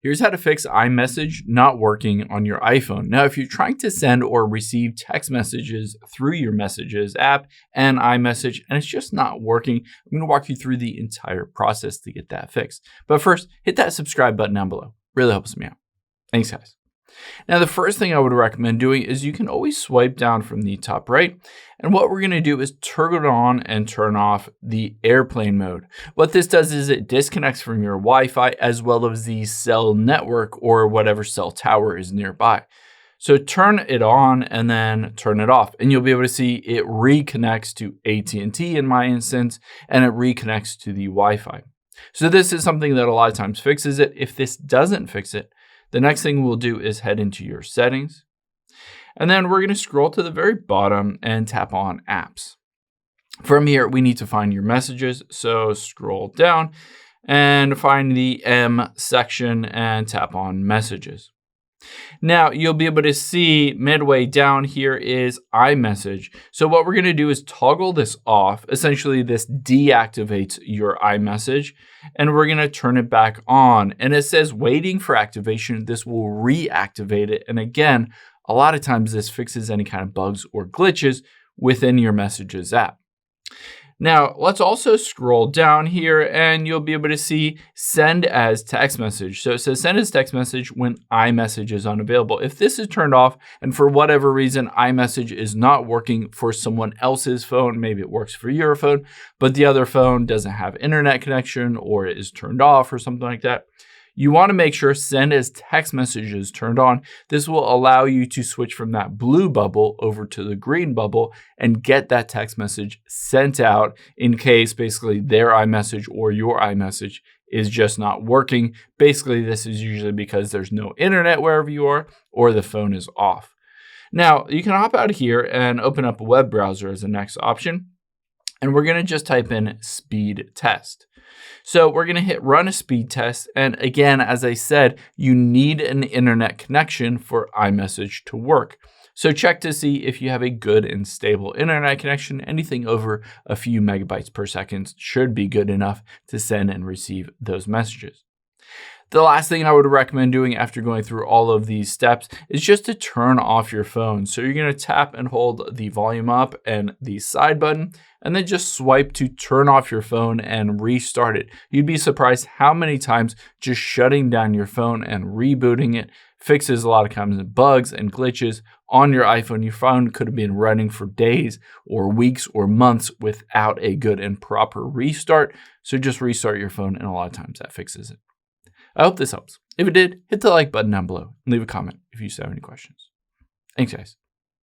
Here's how to fix iMessage not working on your iPhone. Now, if you're trying to send or receive text messages through your Messages app and iMessage and it's just not working, I'm going to walk you through the entire process to get that fixed. But first, hit that subscribe button down below. Really helps me out. Thanks, guys. Now, the first thing I would recommend doing is you can always swipe down from the top right. And what we're going to do is turn on and turn off the airplane mode. What this does is it disconnects from your Wi-Fi as well as the cell network or whatever cell tower is nearby. So turn it on and then turn it off. And you'll be able to see it reconnects to AT&T in my instance, and it reconnects to the Wi-Fi. So this is something that a lot of times fixes it. If this doesn't fix it, the next thing we'll do is head into your settings. And then we're going to scroll to the very bottom and tap on apps. From here, we need to find your messages. So scroll down and find the M section and tap on messages. Now you'll be able to see midway down here is iMessage. So what we're going to do is toggle this off. Essentially, this deactivates your iMessage and we're going to turn it back on. And it says waiting for activation. This will reactivate it. And again, a lot of times this fixes any kind of bugs or glitches within your Messages app. Now, let's also scroll down here and you'll be able to see send as text message. So it says send as text message when iMessage is unavailable. If this is turned off and for whatever reason iMessage is not working for someone else's phone, maybe it works for your phone, but the other phone doesn't have internet connection or it is turned off or something like that, you want to make sure send as text message is turned on. This will allow you to switch from that blue bubble over to the green bubble and get that text message sent out in case basically their iMessage or your iMessage is just not working. Basically, this is usually because there's no internet wherever you are or the phone is off. Now, you can hop out of here and open up a web browser as the next option. And we're going to just type in speed test. So we're going to hit run a speed test. And again, as I said, you need an internet connection for iMessage to work. So check to see if you have a good and stable internet connection. Anything over a few megabytes per second should be good enough to send and receive those messages. The last thing I would recommend doing after going through all of these steps is just to turn off your phone. So you're going to tap and hold the volume up and the side button, and then just swipe to turn off your phone and restart it. You'd be surprised how many times just shutting down your phone and rebooting it fixes a lot of kinds of bugs and glitches on your iPhone. Your phone could have been running for days or weeks or months without a good and proper restart. So just restart your phone, and a lot of times that fixes it. I hope this helps. If it did, hit the like button down below and leave a comment if you still have any questions. Thanks, guys.